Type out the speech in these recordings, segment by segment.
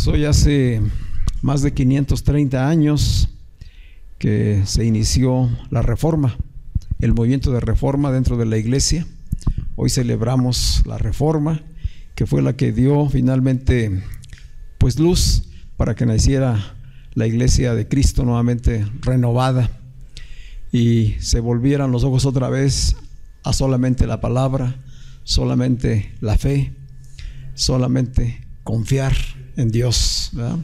Pues hoy hace más de 530 años que se inició la Reforma, el movimiento de reforma dentro de la iglesia. Hoy celebramos la Reforma, que fue la que dio finalmente pues luz para que naciera la iglesia de Cristo nuevamente renovada y se volvieran los ojos otra vez a solamente la palabra, solamente la fe, solamente confiar en Dios, ¿verdad?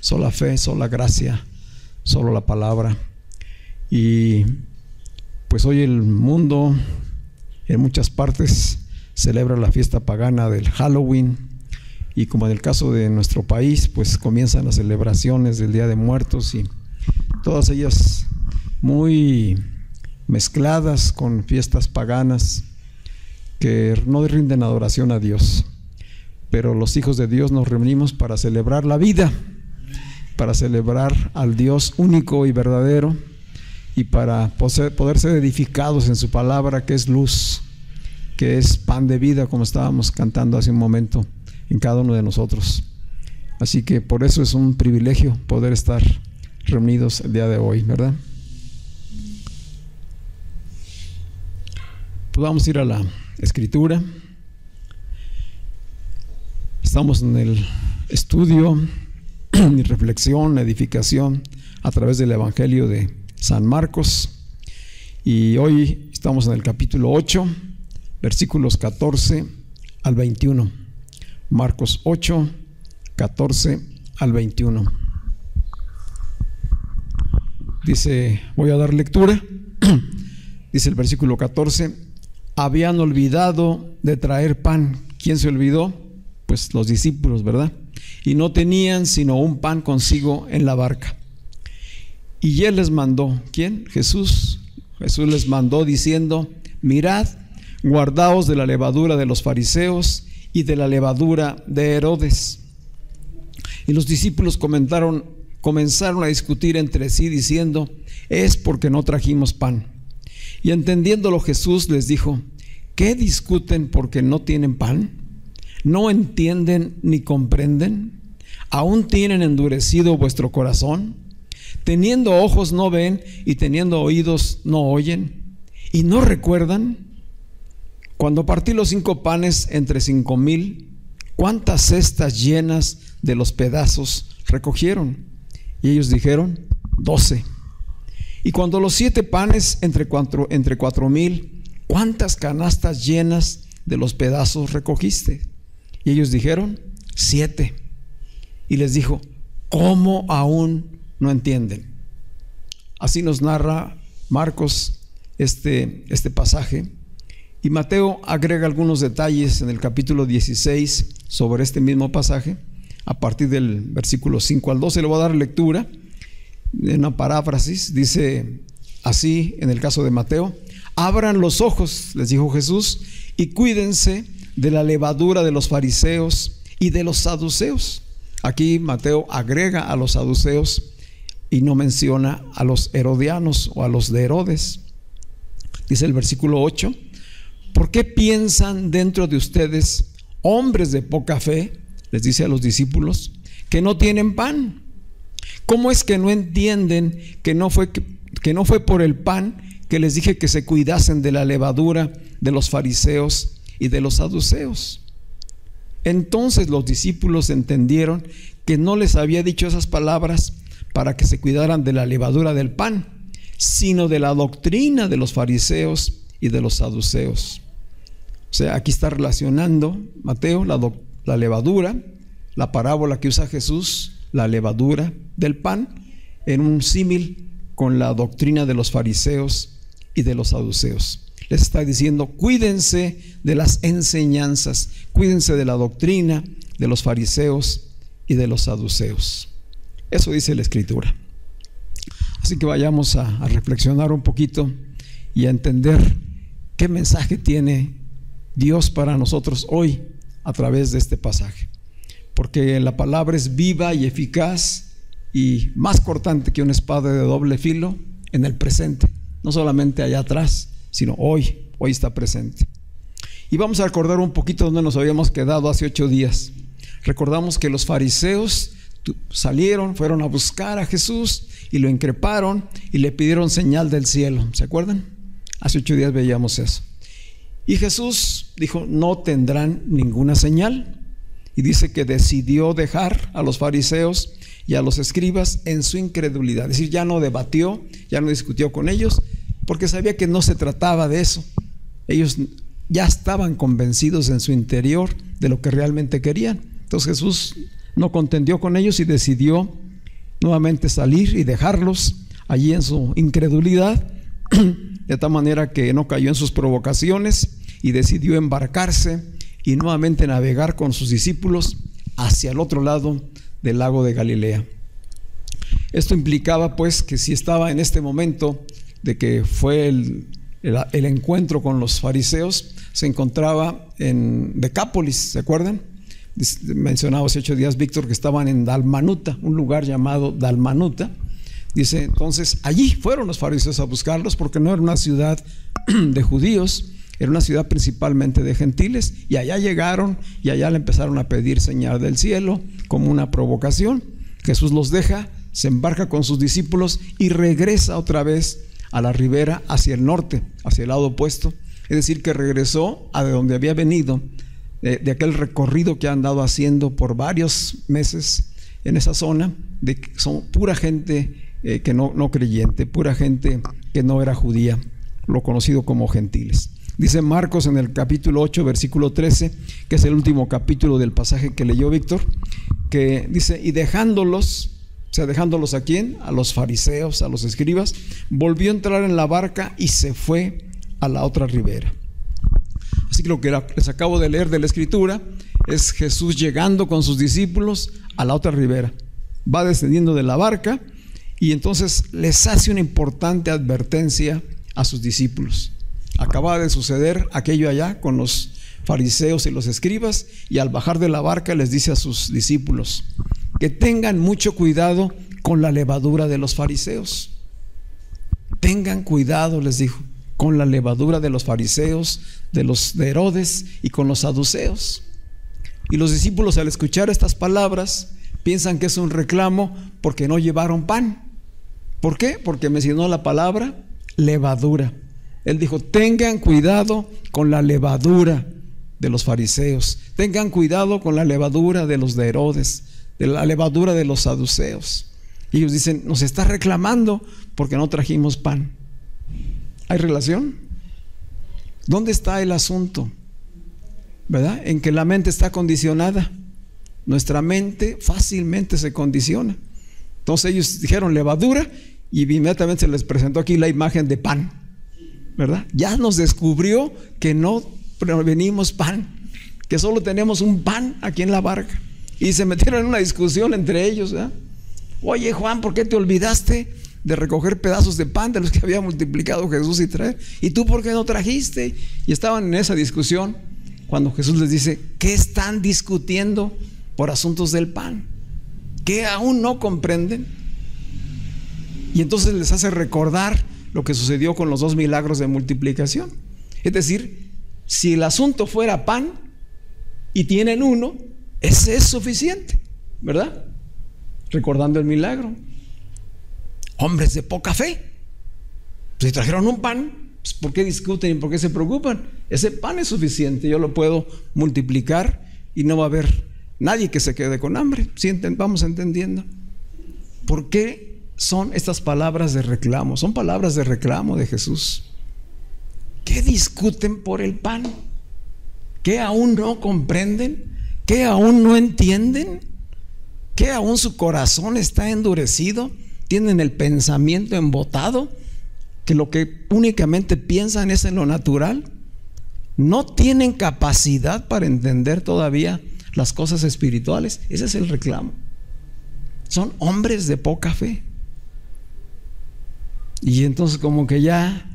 Sola fe, sola gracia, solo la palabra. Y pues hoy el mundo en muchas partes celebra la fiesta pagana del Halloween, y como en el caso de nuestro país, pues comienzan las celebraciones del Día de Muertos, y todas ellas muy mezcladas con fiestas paganas que no rinden adoración a Dios. Pero los hijos de Dios nos reunimos para celebrar la vida, para celebrar al Dios único y verdadero, y para poder ser edificados en su palabra, que es luz, que es pan de vida, como estábamos cantando hace un momento, en cada uno de nosotros. Así que por eso es un privilegio poder estar reunidos el día de hoy, ¿verdad? Pues vamos a ir a la Escritura. Estamos en el estudio y reflexión, edificación a través del Evangelio de San Marcos, y hoy estamos en el capítulo 8, versículos 14 al 21. Marcos 8, 14 al 21. Dice, voy a dar lectura. Dice el versículo 14: habían olvidado de traer pan. ¿Quién se olvidó? Pues los discípulos, ¿verdad? Y no tenían sino un pan consigo en la barca. Y él les mandó, ¿quién? Jesús. Jesús les mandó diciendo: mirad, guardaos de la levadura de los fariseos y de la levadura de Herodes. Y los discípulos comenzaron a discutir entre sí diciendo: es porque no trajimos pan. Y entendiéndolo Jesús les dijo: ¿qué discuten porque no tienen pan? ¿No entienden ni comprenden? ¿Aún tienen endurecido vuestro corazón? Teniendo ojos no ven, y teniendo oídos no oyen, ¿y no recuerdan? Cuando partí los 5 panes entre 5,000, ¿cuántas cestas llenas de los pedazos recogieron? Y ellos dijeron: 12. Y cuando los 7 panes entre 4,000, ¿cuántas canastas llenas de los pedazos recogiste? Y ellos dijeron: 7. Y les dijo: ¿cómo aún no entienden? Así nos narra Marcos este pasaje, y Mateo agrega algunos detalles en el capítulo 16 sobre este mismo pasaje. A partir del versículo 5 al 12 le voy a dar lectura en una paráfrasis. Dice así en el caso de Mateo: abran los ojos, les dijo Jesús, y cuídense de la levadura de los fariseos y de los saduceos. Aquí Mateo agrega a los saduceos y no menciona a los herodianos o a los de Herodes. Dice el versículo 8: ¿por qué piensan dentro de ustedes, hombres de poca fe? Les dice a los discípulos, que no tienen pan. ¿Cómo es que no entienden que no fue por el pan que les dije que se cuidasen de la levadura de los fariseos y de los saduceos? Entonces los discípulos entendieron que no les había dicho esas palabras para que se cuidaran de la levadura del pan, sino de la doctrina de los fariseos y de los saduceos. O sea, aquí está relacionando Mateo la levadura, la parábola que usa Jesús, la levadura del pan, en un símil con la doctrina de los fariseos y de los saduceos. Les está diciendo: cuídense de las enseñanzas, cuídense de la doctrina de los fariseos y de los saduceos. Eso dice la Escritura. Así que vayamos a reflexionar un poquito y a entender qué mensaje tiene Dios para nosotros hoy a través de este pasaje. Porque la palabra es viva y eficaz y más cortante que una espada de doble filo en el presente, no solamente allá atrás, sino hoy está presente. Y vamos a recordar un poquito donde nos habíamos quedado hace 8 días. Recordamos que los fariseos salieron, fueron a buscar a Jesús y lo increparon y le pidieron señal del cielo. ¿Se acuerdan? Hace 8 días veíamos eso. Y Jesús dijo: no tendrán ninguna señal. Y dice que decidió dejar a los fariseos y a los escribas en su incredulidad. Es decir, ya no debatió, ya no discutió con ellos, porque sabía que no se trataba de eso. Ellos ya estaban convencidos en su interior de lo que realmente querían. Entonces Jesús no contendió con ellos y decidió nuevamente salir y dejarlos allí en su incredulidad, de tal manera que no cayó en sus provocaciones y decidió embarcarse y nuevamente navegar con sus discípulos hacia el otro lado del lago de Galilea. Esto implicaba pues que si estaba en este momento de que fue el encuentro con los fariseos, se encontraba en Decápolis, ¿se acuerdan? Mencionaba hace 8 días Víctor que estaban en Dalmanuta, un lugar llamado Dalmanuta. Dice, entonces allí fueron los fariseos a buscarlos, porque no era una ciudad de judíos, era una ciudad principalmente de gentiles, y allá llegaron y allá le empezaron a pedir señal del cielo como una provocación. Jesús los deja, se embarca con sus discípulos y regresa otra vez a la ribera hacia el norte, hacia el lado opuesto. Es decir, que regresó a donde había venido, de aquel recorrido que han andado haciendo por varios meses en esa zona, de que son pura gente que no creyente, pura gente que no era judía, lo conocido como gentiles. Dice Marcos en el capítulo 8, versículo 13, que es el último capítulo del pasaje que leyó Víctor, que dice: y dejándolos, o sea, dejándolos ¿a quién? A los fariseos, a los escribas, volvió a entrar en la barca y se fue a la otra ribera. Así que lo que les acabo de leer de la Escritura es Jesús llegando con sus discípulos a la otra ribera. Va descendiendo de la barca y entonces les hace una importante advertencia a sus discípulos. Acaba de suceder aquello allá con los fariseos y los escribas, y al bajar de la barca les dice a sus discípulos que tengan mucho cuidado con la levadura de los fariseos. Tengan cuidado, les dijo, con la levadura de los fariseos, de Herodes y con los saduceos. Y los discípulos, al escuchar estas palabras, piensan que es un reclamo porque no llevaron pan. ¿Por qué? Porque mencionó la palabra levadura. Él dijo: tengan cuidado con la levadura de los fariseos, tengan cuidado con la levadura de los de Herodes, de la levadura de los saduceos. Y ellos dicen: nos está reclamando porque no trajimos pan. ¿Hay relación? ¿Dónde está el asunto? ¿Verdad? En que la mente está condicionada. Nuestra mente fácilmente se condiciona. Entonces ellos dijeron levadura y inmediatamente se les presentó aquí la imagen de pan, ¿verdad? Ya nos descubrió que no venimos pan, que solo tenemos un pan aquí en la barca. Y se metieron en una discusión entre ellos, ¿verdad? Oye, Juan, ¿por qué te olvidaste de recoger pedazos de pan de los que había multiplicado Jesús y traer? ¿Y tú por qué no trajiste? Y estaban en esa discusión cuando Jesús les dice: ¿qué están discutiendo por asuntos del pan? ¿Qué aún no comprenden? Y entonces les hace recordar lo que sucedió con los 2 milagros de multiplicación. Es decir, si el asunto fuera pan y tienen uno, ese es suficiente, ¿verdad? Recordando el milagro. Hombres de poca fe, pues si trajeron un pan, pues ¿por qué discuten y por qué se preocupan? Ese pan es suficiente, yo lo puedo multiplicar y no va a haber nadie que se quede con hambre. ¿Sí? Vamos entendiendo por qué son estas palabras de reclamo. Son palabras de reclamo de Jesús. ¿Qué discuten por el pan? ¿Qué aún no comprenden? ¿Qué aún no entienden? ¿Qué aún su corazón está endurecido? ¿Tienen el pensamiento embotado? ¿Que lo que únicamente piensan es en lo natural? ¿No tienen capacidad para entender todavía las cosas espirituales? Ese es el reclamo. Son hombres de poca fe. Y entonces como que ya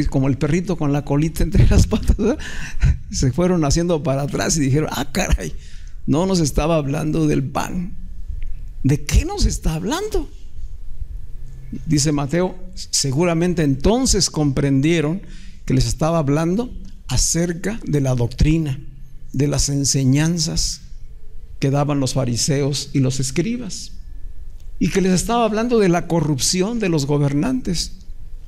como el perrito con la colita entre las patas, ¿verdad? Se fueron haciendo para atrás y dijeron: ah, caray, no nos estaba hablando del pan. ¿De qué nos está hablando? Dice Mateo: seguramente entonces comprendieron que les estaba hablando acerca de la doctrina, de las enseñanzas, que daban los fariseos y los escribas, y que les estaba hablando de la corrupción de los gobernantes.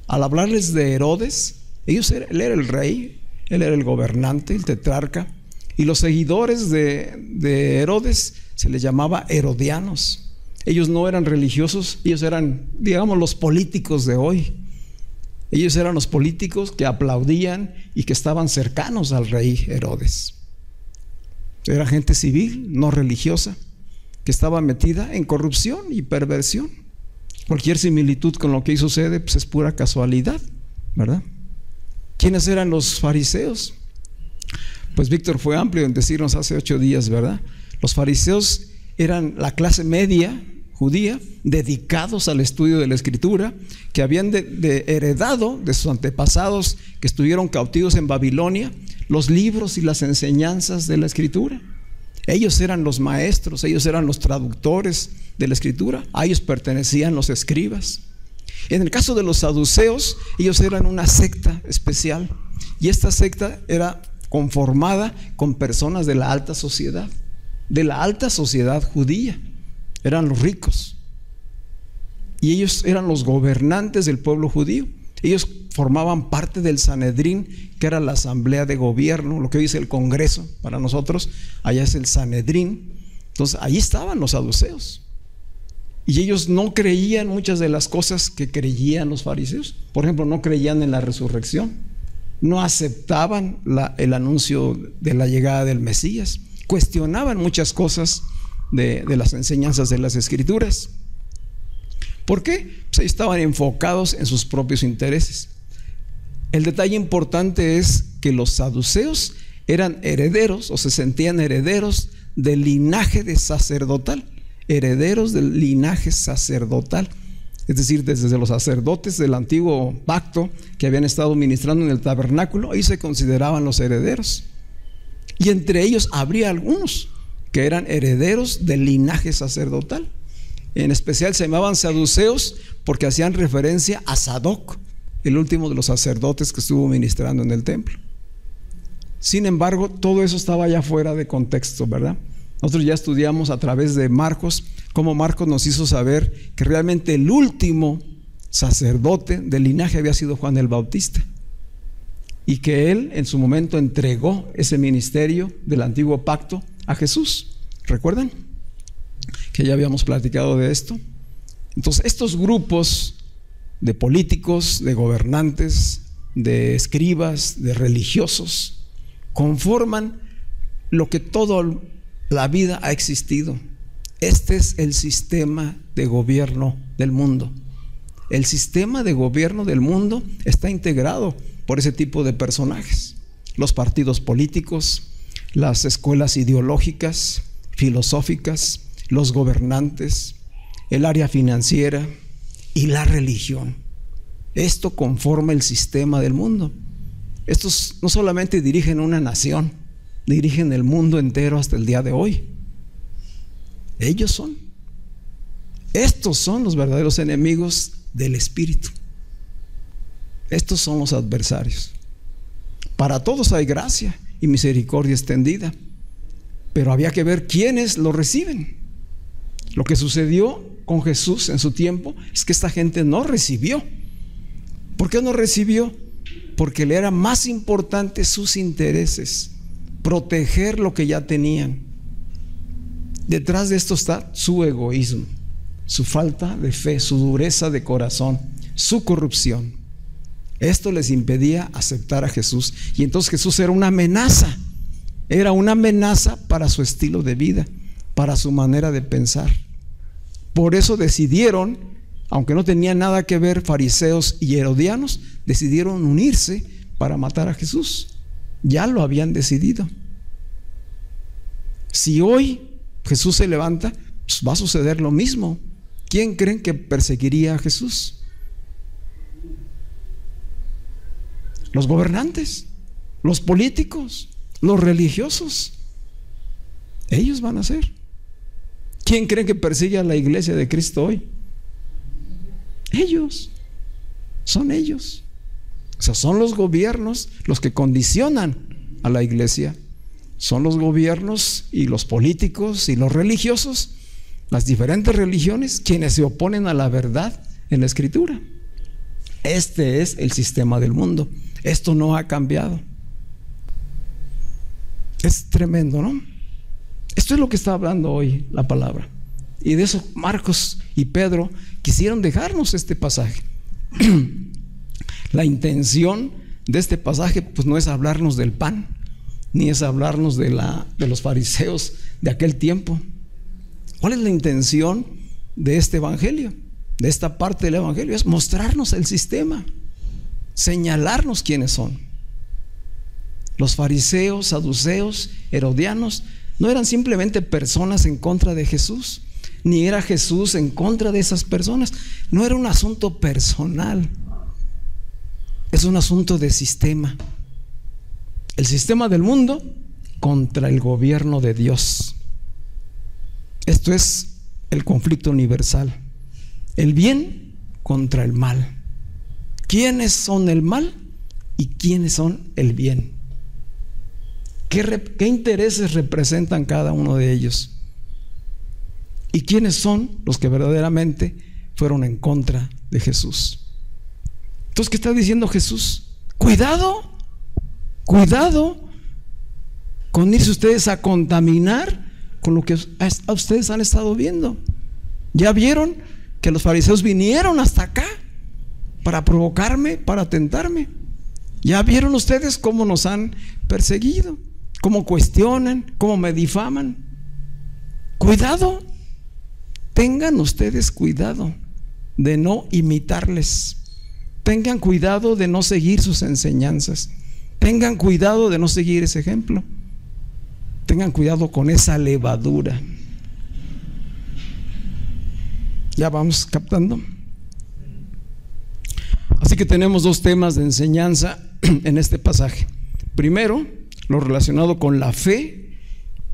Al hablarles de Herodes, él era el rey, él era el gobernante, el tetrarca, y los seguidores de Herodes se les llamaba herodianos. Ellos no eran religiosos, ellos eran, digamos, los políticos de hoy. Ellos eran los políticos que aplaudían y que estaban cercanos al rey Herodes. Era gente civil, no religiosa, que estaba metida en corrupción y perversión. Cualquier similitud con lo que ahí sucede, pues es pura casualidad, ¿verdad? ¿Quiénes eran los fariseos? Pues Víctor fue amplio en decirnos hace 8 días, ¿verdad? Los fariseos eran la clase media judía, dedicados al estudio de la Escritura, que habían heredado de sus antepasados que estuvieron cautivos en Babilonia los libros y las enseñanzas de la Escritura. Ellos eran los maestros, ellos eran los traductores de la Escritura, a ellos pertenecían los escribas. En el caso de los saduceos, ellos eran una secta especial, y esta secta era conformada con personas de la alta sociedad judía. Eran los ricos, y ellos eran los gobernantes del pueblo judío. Ellos formaban parte del Sanedrín, que era la asamblea de gobierno, lo que hoy es el Congreso para nosotros, allá es el Sanedrín. Entonces ahí estaban los saduceos, y ellos no creían muchas de las cosas que creían los fariseos. Por ejemplo, no creían en la resurrección, no aceptaban el anuncio de la llegada del Mesías, cuestionaban muchas cosas de las enseñanzas de las Escrituras. ¿Por qué? Pues ellos estaban enfocados en sus propios intereses. El detalle importante es que los saduceos eran herederos, o se sentían herederos del linaje sacerdotal, herederos del linaje sacerdotal. Es decir, desde los sacerdotes del antiguo pacto que habían estado ministrando en el tabernáculo, ellos se consideraban los herederos. Y entre ellos habría algunos que eran herederos del linaje sacerdotal. En especial se llamaban saduceos porque hacían referencia a Sadoc, el último de los sacerdotes que estuvo ministrando en el templo. Sin embargo, todo eso estaba ya fuera de contexto, ¿verdad? Nosotros ya estudiamos a través de Marcos cómo Marcos nos hizo saber que realmente el último sacerdote del linaje había sido Juan el Bautista, y que él en su momento entregó ese ministerio del antiguo pacto a Jesús. ¿Recuerdan? Que ya habíamos platicado de esto. Entonces, estos grupos de políticos, de gobernantes, de escribas, de religiosos, conforman lo que toda la vida ha existido. Este es el sistema de gobierno del mundo. El sistema de gobierno del mundo está integrado por ese tipo de personajes: los partidos políticos, las escuelas ideológicas, filosóficas, los gobernantes, el área financiera y la religión. Esto conforma el sistema del mundo. Estos no solamente dirigen una nación, dirigen el mundo entero hasta el día de hoy. Estos son los verdaderos enemigos del espíritu. Estos son los adversarios. Para todos hay gracia y misericordia extendida, pero había que ver quiénes lo reciben. Lo que sucedió con Jesús en su tiempo es que esta gente no recibió. ¿Por qué no recibió? Porque le era más importante sus intereses, proteger lo que ya tenían. Detrás de esto está su egoísmo, su falta de fe, su dureza de corazón, su corrupción. Esto les impedía aceptar a Jesús, y entonces Jesús era una amenaza. Era una amenaza para su estilo de vida, para su manera de pensar. Por eso decidieron, aunque no tenían nada que ver fariseos y herodianos, decidieron unirse para matar a Jesús. Ya lo habían decidido. Si hoy Jesús se levanta, pues va a suceder lo mismo. ¿Quién creen que perseguiría a Jesús? Los gobernantes, los políticos, los religiosos. Ellos van a ser. ¿Quién creen que persigue a la iglesia de Cristo hoy? Ellos. Son ellos. O sea, son los gobiernos los que condicionan a la iglesia. son los gobiernos y los políticos y los religiosos, las diferentes religiones, quienes se oponen a la verdad en la Escritura. Este es el sistema del mundo. Esto no ha cambiado. Es tremendo, ¿no? Esto es lo que está hablando hoy la palabra. Y de eso Marcos y Pedro quisieron dejarnos este pasaje. La intención de este pasaje pues no es hablarnos del pan, ni es hablarnos de los fariseos de aquel tiempo. ¿Cuál es la intención de este evangelio? De esta parte del evangelio es mostrarnos el sistema, señalarnos quiénes son. Los fariseos, saduceos, herodianos no eran simplemente personas en contra de Jesús, ni era Jesús en contra de esas personas. No era un asunto personal, es un asunto de sistema. El sistema del mundo contra el gobierno de Dios. Esto es el conflicto universal. El bien contra el mal. ¿Quiénes son el mal y quiénes son el bien? ¿Qué intereses representan cada uno de ellos? ¿Y quiénes son los que verdaderamente fueron en contra de Jesús? Entonces, ¿qué está diciendo Jesús? Cuidado, cuidado con irse ustedes a contaminar con lo que ustedes han estado viendo. Ya vieron que los fariseos vinieron hasta acá para provocarme, para tentarme. Ya vieron ustedes cómo nos han perseguido, cómo cuestionan, cómo me difaman. Cuidado, tengan ustedes cuidado de no imitarles. Tengan cuidado de no seguir sus enseñanzas. Tengan cuidado de no seguir ese ejemplo. Tengan cuidado con esa levadura. ¿Ya vamos captando? Así que tenemos dos temas de enseñanza en este pasaje. Primero, lo relacionado con la fe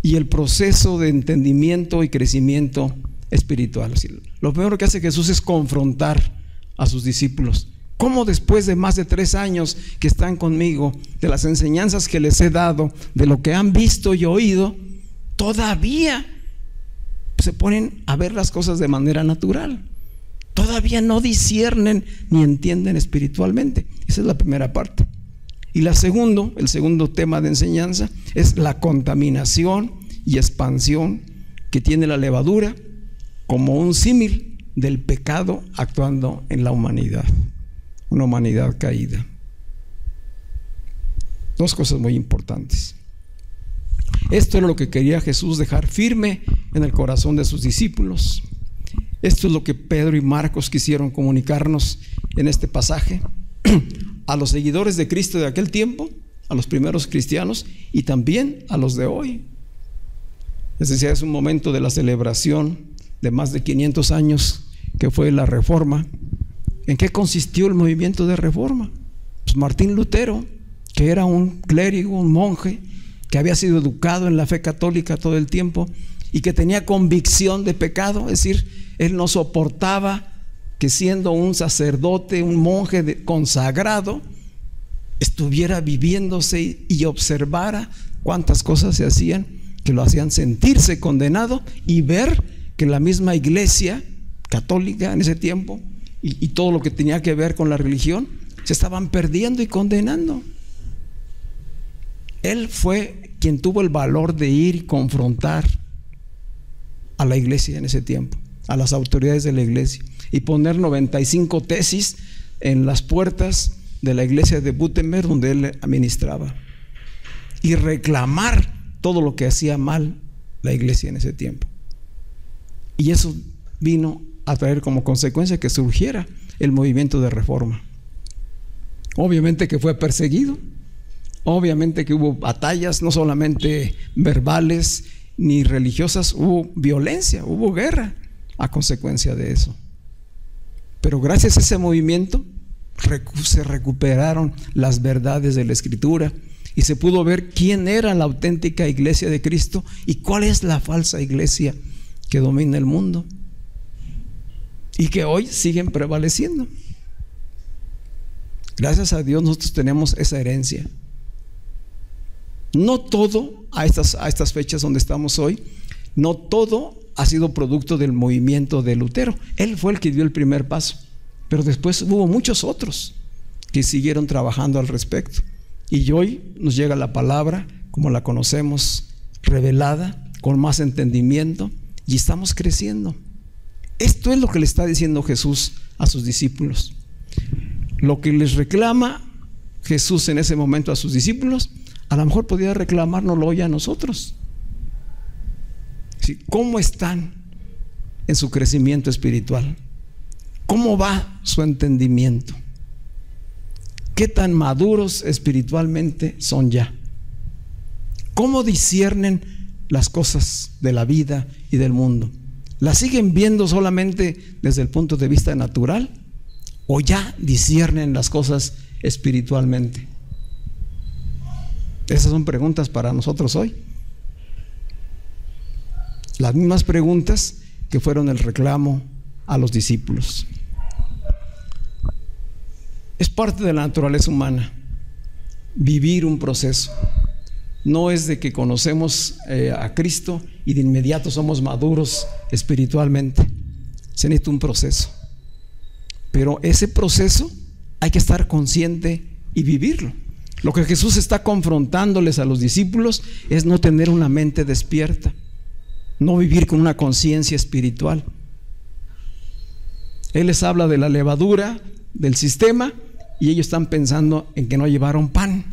y el proceso de entendimiento y crecimiento espiritual. Lo primero que hace Jesús es confrontar a sus discípulos. ¿Cómo después de más de 3 años que están conmigo, de las enseñanzas que les he dado, de lo que han visto y oído, todavía se ponen a ver las cosas de manera natural? Todavía no disciernen ni entienden espiritualmente. Esa es la primera parte. Y el segundo tema de enseñanza es la contaminación y expansión que tiene la levadura como un símil del pecado actuando en la humanidad. Una humanidad caída. Dos cosas muy importantes. Esto era lo que quería Jesús dejar firme en el corazón de sus discípulos. Esto es lo que Pedro y Marcos quisieron comunicarnos en este pasaje a los seguidores de Cristo de aquel tiempo, a los primeros cristianos y también a los de hoy. Les decía, es un momento de la celebración de más de 500 años que fue la Reforma. ¿En qué consistió el movimiento de Reforma? Pues Martín Lutero, que era un clérigo, un monje, que había sido educado en la fe católica todo el tiempo y que tenía convicción de pecado, es decir, él no soportaba que siendo un sacerdote, un monje consagrado, estuviera viviéndose y observara cuántas cosas se hacían que lo hacían sentirse condenado y ver que la misma iglesia católica en ese tiempo y todo lo que tenía que ver con la religión se estaban perdiendo y condenando. Él fue quien tuvo el valor de ir y confrontar a la iglesia en ese tiempo, a las autoridades de la iglesia, y poner 95 tesis en las puertas de la iglesia de Wittenberg donde él administraba, y reclamar todo lo que hacía mal la iglesia en ese tiempo. Y eso vino a traer como consecuencia que surgiera el movimiento de Reforma. Obviamente que fue perseguido, obviamente que hubo batallas, no solamente verbales ni religiosas, hubo violencia, hubo guerra a consecuencia de eso. Pero gracias a ese movimiento se recuperaron las verdades de la Escritura y se pudo ver quién era la auténtica iglesia de Cristo y cuál es la falsa iglesia que domina el mundo y que hoy siguen prevaleciendo. Gracias a Dios nosotros tenemos esa herencia. No todo, a estas fechas donde estamos hoy, no todo ha sido producto del movimiento de Lutero. Él fue el que dio el primer paso, pero después hubo muchos otros que siguieron trabajando al respecto. Y hoy nos llega la palabra, como la conocemos, revelada, con más entendimiento, y estamos creciendo. Esto es lo que le está diciendo Jesús a sus discípulos. Lo que les reclama Jesús en ese momento a sus discípulos, a lo mejor podría reclamárnoslo hoy a nosotros. ¿Sí? ¿Cómo están en su crecimiento espiritual? ¿Cómo va su entendimiento? ¿Qué tan maduros espiritualmente son ya? ¿Cómo disciernen las cosas de la vida y del mundo? ¿Las siguen viendo solamente desde el punto de vista natural o ya disciernen las cosas espiritualmente? Esas son preguntas para nosotros hoy. Las mismas preguntas que fueron el reclamo a los discípulos. Es parte de la naturaleza humana vivir un proceso. No es de que conocemos a Cristo y de inmediato somos maduros espiritualmente. Se necesita un proceso. Pero ese proceso hay que estar consciente y vivirlo. Lo que Jesús está confrontándoles a los discípulos es no tener una mente despierta, no vivir con una conciencia espiritual. Él les habla de la levadura del sistema y ellos están pensando en que no llevaron pan,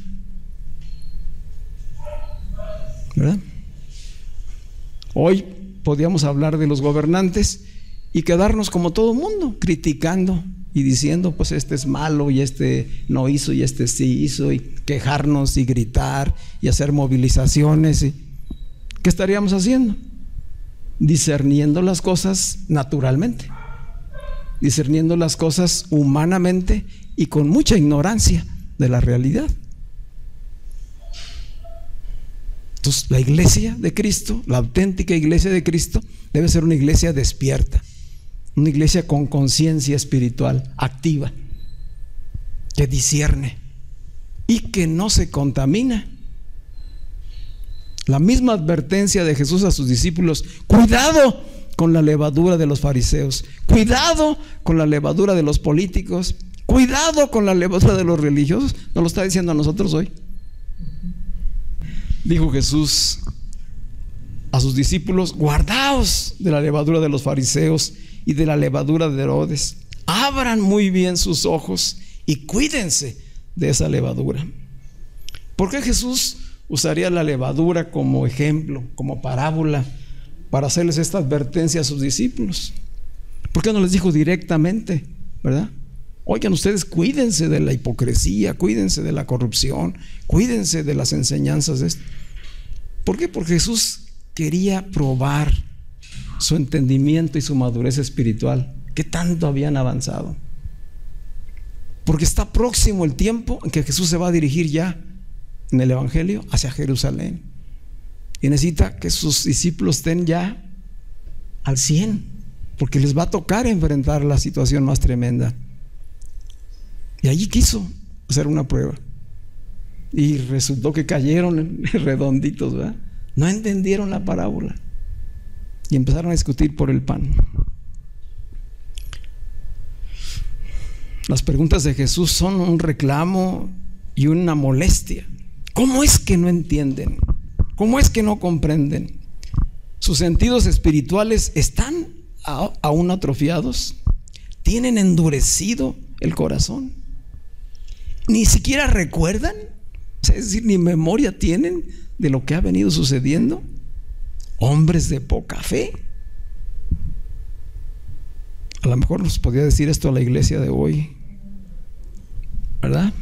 ¿verdad? Hoy podríamos hablar de los gobernantes y quedarnos como todo mundo, criticando y diciendo, pues este es malo y este no hizo y este sí hizo, y quejarnos y gritar y hacer movilizaciones. ¿Qué estaríamos haciendo? Discerniendo las cosas naturalmente, discerniendo las cosas humanamente y con mucha ignorancia de la realidad. Entonces, la iglesia de Cristo, la auténtica iglesia de Cristo, debe ser una iglesia despierta, una iglesia con conciencia espiritual, activa, que discierne y que no se contamina. La misma advertencia de Jesús a sus discípulos: cuidado con la levadura de los fariseos, cuidado con la levadura de los políticos, cuidado con la levadura de los religiosos. ¿Nos lo está diciendo a nosotros hoy? Dijo Jesús a sus discípulos: guardaos de la levadura de los fariseos y de la levadura de Herodes. Abran muy bien sus ojos y cuídense de esa levadura. ¿Por qué Jesús usaría la levadura como ejemplo, como parábola, para hacerles esta advertencia a sus discípulos? ¿Por qué no les dijo directamente, verdad? Oigan, ustedes cuídense de la hipocresía, cuídense de la corrupción, cuídense de las enseñanzas de esto. ¿Por qué? Porque Jesús quería probar su entendimiento y su madurez espiritual, que tanto habían avanzado. Porque está próximo el tiempo en que Jesús se va a dirigir ya en el Evangelio hacia Jerusalén, y necesita que sus discípulos estén ya al 100, porque les va a tocar enfrentar la situación más tremenda. Y allí quiso hacer una prueba y resultó que cayeron redonditos, ¿verdad? No entendieron la parábola y empezaron a discutir por el pan. Las preguntas de Jesús son un reclamo y una molestia. ¿Cómo es que no entienden? ¿Cómo es que no comprenden? ¿Sus sentidos espirituales están aún atrofiados? ¿Tienen endurecido el corazón? ¿Ni siquiera recuerdan? Es decir, ni memoria tienen de lo que ha venido sucediendo. Hombres de poca fe. A lo mejor nos podría decir esto a la iglesia de hoy, ¿verdad?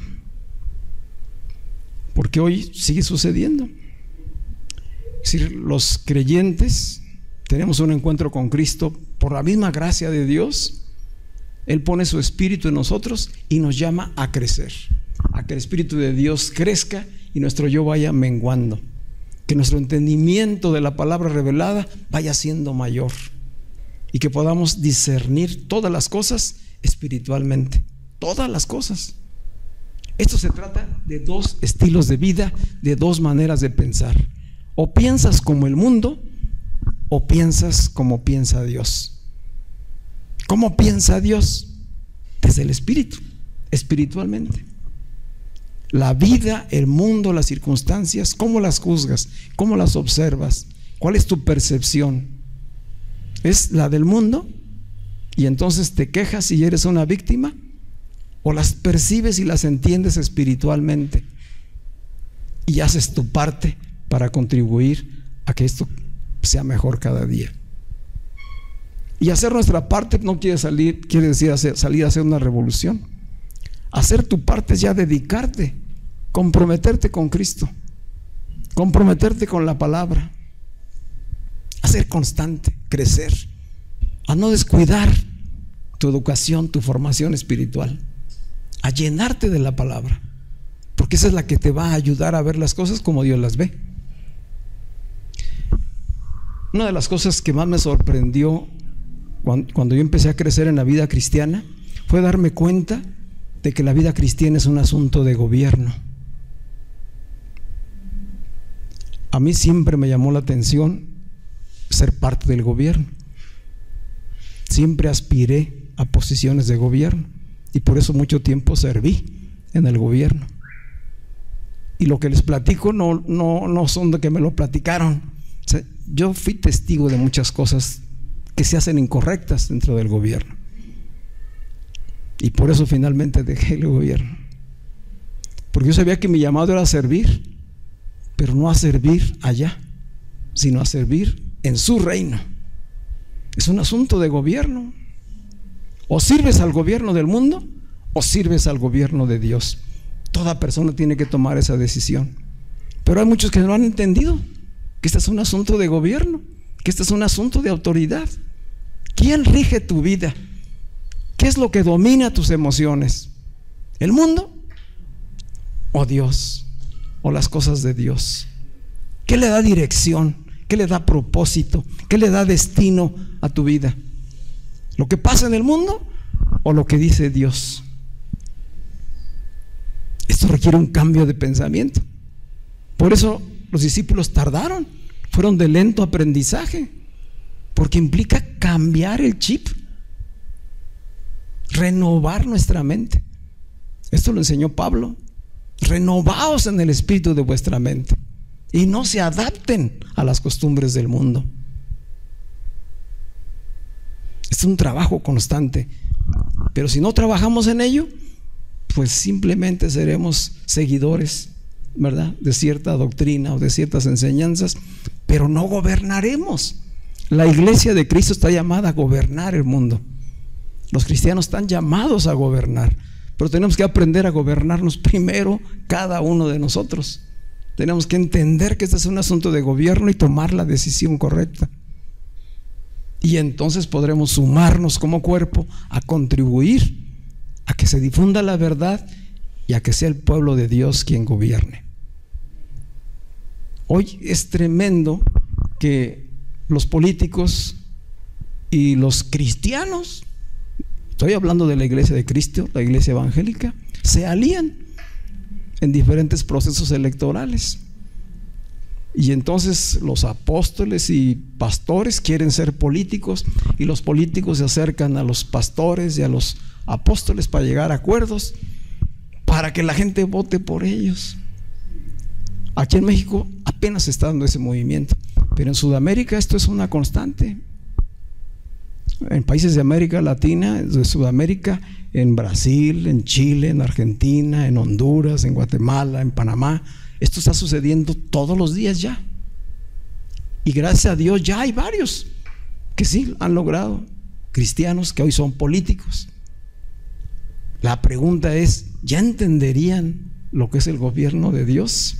Porque hoy sigue sucediendo. Es decir, los creyentes tenemos un encuentro con Cristo por la misma gracia de Dios. Él pone su espíritu en nosotros y nos llama a crecer, a que el espíritu de Dios crezca y nuestro yo vaya menguando, que nuestro entendimiento de la palabra revelada vaya siendo mayor y que podamos discernir todas las cosas espiritualmente, todas las cosas. Esto se trata de dos estilos de vida, de dos maneras de pensar. O piensas como el mundo, o piensas como piensa Dios. ¿Cómo piensa Dios? Desde el espíritu, espiritualmente. La vida, el mundo, las circunstancias, ¿cómo las juzgas? ¿Cómo las observas? ¿Cuál es tu percepción? ¿Es la del mundo? Y entonces te quejas y eres una víctima, o las percibes y las entiendes espiritualmente y haces tu parte para contribuir a que esto sea mejor cada día. Y hacer nuestra parte no quiere decir salir a hacer una revolución. Hacer tu parte es ya dedicarte, comprometerte con Cristo, comprometerte con la palabra, a ser constante, crecer, a no descuidar tu educación, tu formación espiritual, a llenarte de la palabra, porque esa es la que te va a ayudar a ver las cosas como Dios las ve. Una de las cosas que más me sorprendió cuando yo empecé a crecer en la vida cristiana fue darme cuenta de que la vida cristiana es un asunto de gobierno. A mí siempre me llamó la atención ser parte del gobierno. Siempre aspiré a posiciones de gobierno y por eso mucho tiempo serví en el gobierno. Y lo que les platico no son de que me lo platicaron. O sea, yo fui testigo de muchas cosas que se hacen incorrectas dentro del gobierno. Y por eso finalmente dejé el gobierno. Porque yo sabía que mi llamado era a servir, pero no a servir allá, sino a servir en su reino. Es un asunto de gobierno. O sirves al gobierno del mundo o sirves al gobierno de Dios. Toda persona tiene que tomar esa decisión. Pero hay muchos que no han entendido que este es un asunto de gobierno, que este es un asunto de autoridad. ¿Quién rige tu vida? ¿Qué es lo que domina tus emociones? ¿El mundo o Dios? ¿O las cosas de Dios? ¿Qué le da dirección? ¿Qué le da propósito? ¿Qué le da destino a tu vida? ¿Lo que pasa en el mundo o lo que dice Dios? Esto requiere un cambio de pensamiento. Por eso los discípulos tardaron, fueron de lento aprendizaje, porque implica cambiar el chip, renovar nuestra mente. Esto lo enseñó Pablo. Renovaos en el espíritu de vuestra mente y no se adapten a las costumbres del mundo. Es un trabajo constante, pero si no trabajamos en ello, pues simplemente seremos seguidores, ¿verdad?, de cierta doctrina o de ciertas enseñanzas, pero no gobernaremos. La iglesia de Cristo está llamada a gobernar el mundo. Los cristianos están llamados a gobernar, pero tenemos que aprender a gobernarnos primero cada uno de nosotros. Tenemos que entender que este es un asunto de gobierno y tomar la decisión correcta. Y entonces podremos sumarnos como cuerpo a contribuir a que se difunda la verdad y a que sea el pueblo de Dios quien gobierne. Hoy es tremendo que los políticos y los cristianos, estoy hablando de la iglesia de Cristo, la iglesia evangélica, se alían en diferentes procesos electorales. Y entonces los apóstoles y pastores quieren ser políticos, y los políticos se acercan a los pastores y a los apóstoles para llegar a acuerdos, para que la gente vote por ellos. Aquí en México apenas se está dando ese movimiento, pero en Sudamérica esto es una constante. En países de América Latina, de Sudamérica, en Brasil, en Chile, en Argentina, en Honduras, en Guatemala, en Panamá, esto está sucediendo todos los días ya. Y gracias a Dios ya hay varios que sí han logrado, cristianos que hoy son políticos. La pregunta es, ¿ya entenderían lo que es el gobierno de Dios?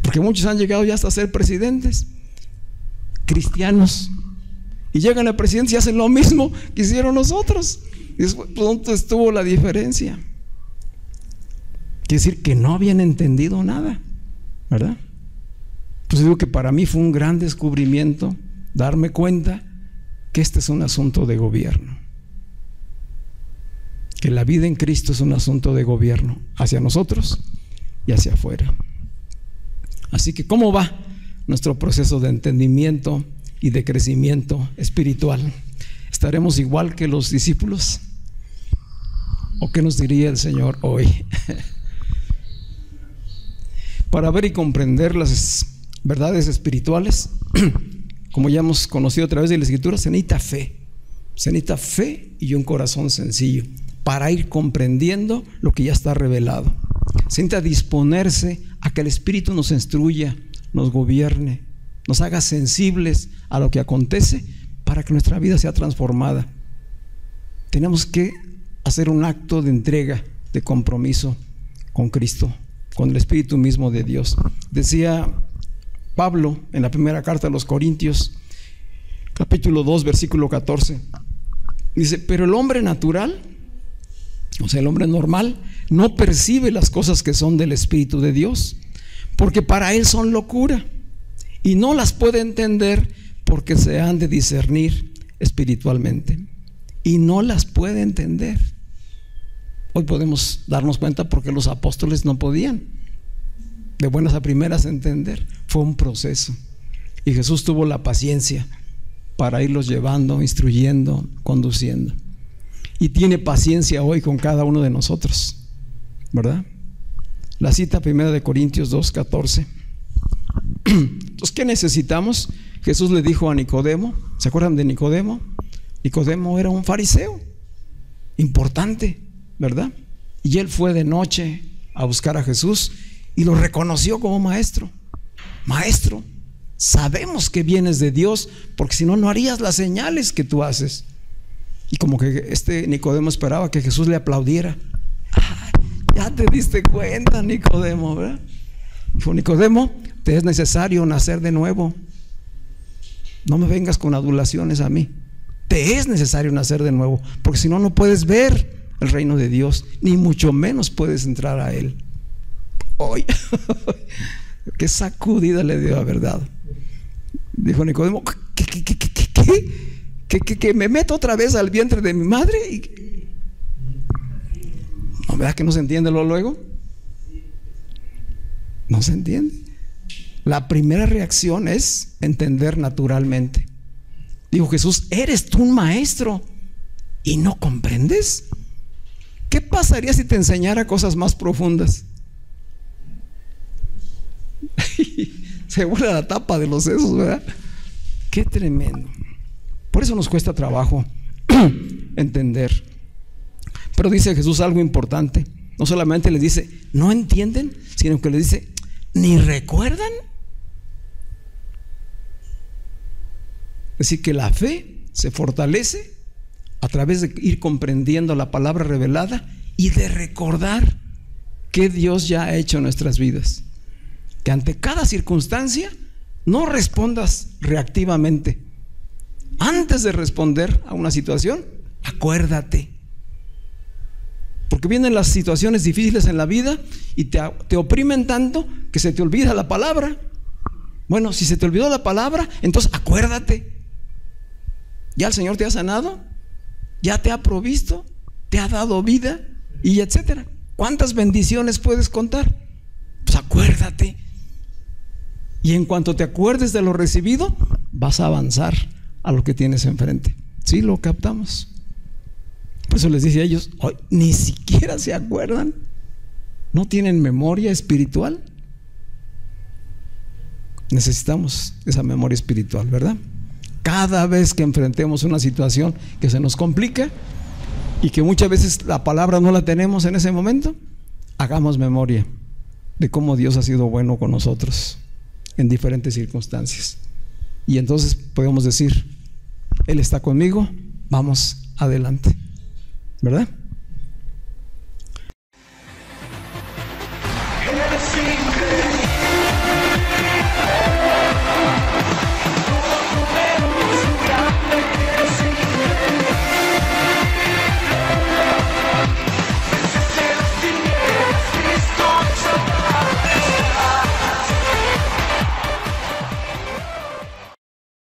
Porque muchos han llegado ya hasta ser presidentes, cristianos, y llegan a presidencia y hacen lo mismo que hicieron nosotros. Y después, ¿dónde estuvo la diferencia? Quiere decir que no habían entendido nada, ¿verdad? Pues digo que para mí fue un gran descubrimiento darme cuenta que este es un asunto de gobierno. que la vida en Cristo es un asunto de gobierno hacia nosotros y hacia afuera. Así que, ¿cómo va nuestro proceso de entendimiento y de crecimiento espiritual? ¿Estaremos igual que los discípulos? ¿O qué nos diría el Señor hoy? Para ver y comprender las verdades espirituales, como ya hemos conocido a través de la Escritura, se necesita fe. Se necesita fe y un corazón sencillo para ir comprendiendo lo que ya está revelado. Se necesita disponerse a que el Espíritu nos instruya, nos gobierne, nos haga sensibles a lo que acontece para que nuestra vida sea transformada. Tenemos que hacer un acto de entrega, de compromiso con Cristo, con el Espíritu mismo de Dios. Decía Pablo en la primera carta a los Corintios, capítulo 2, versículo 14, dice: pero el hombre natural, o sea, el hombre normal, no percibe las cosas que son del Espíritu de Dios, porque para él son locura, y no las puede entender porque se han de discernir espiritualmente. Y no las puede entender. Hoy podemos darnos cuenta porque los apóstoles no podían de buenas a primeras entender. Fue un proceso, y Jesús tuvo la paciencia para irlos llevando, instruyendo, conduciendo, y tiene paciencia hoy con cada uno de nosotros, ¿verdad? La cita primera de Corintios 2:14. Entonces, ¿qué necesitamos? Jesús le dijo a Nicodemo, ¿se acuerdan de Nicodemo? Nicodemo era un fariseo importante, ¿verdad? Y él fue de noche a buscar a Jesús y lo reconoció como maestro. Maestro, sabemos que vienes de Dios, porque si no, no harías las señales que tú haces. Y como que Nicodemo esperaba que Jesús le aplaudiera. ¡Ah, ya te diste cuenta, Nicodemo!, ¿verdad? Dijo: Nicodemo, te es necesario nacer de nuevo. No me vengas con adulaciones a mí. Te es necesario nacer de nuevo, porque si no, no puedes ver el reino de Dios, ni mucho menos puedes entrar a él. Hoy, qué sacudida le dio la verdad. Dijo Nicodemo: ¿Que me meto otra vez al vientre de mi madre? ¿No, verdad que no se entiende luego? No se entiende. La primera reacción es entender naturalmente. Dijo Jesús: ¿eres tú un maestro y no comprendes? ¿Qué pasaría si te enseñara cosas más profundas? Se vuela la tapa de los sesos, ¿verdad? Qué tremendo. Por eso nos cuesta trabajo entender. Pero dice Jesús algo importante. No solamente les dice: no entienden, sino que les dice: ¿ni recuerdan? Es decir, que la fe se fortalece a través de ir comprendiendo la palabra revelada y de recordar que Dios ya ha hecho en nuestras vidas. Que ante cada circunstancia no respondas reactivamente. Antes de responder a una situación, acuérdate. Porque vienen las situaciones difíciles en la vida y te oprimen tanto que se te olvida la palabra. Bueno, si se te olvidó la palabra, entonces acuérdate. Ya el Señor te ha sanado, ya te ha provisto, te ha dado vida, y etcétera. ¿Cuántas bendiciones puedes contar? Pues acuérdate. Y en cuanto te acuerdes de lo recibido, vas a avanzar a lo que tienes enfrente. ¿Sí lo captamos? Por eso les dice a ellos: hoy ni siquiera se acuerdan. ¿No tienen memoria espiritual? Necesitamos esa memoria espiritual, ¿verdad? Cada vez que enfrentemos una situación que se nos complica y que muchas veces la palabra no la tenemos en ese momento, hagamos memoria de cómo Dios ha sido bueno con nosotros en diferentes circunstancias. Y entonces podemos decir: Él está conmigo, vamos adelante, ¿verdad?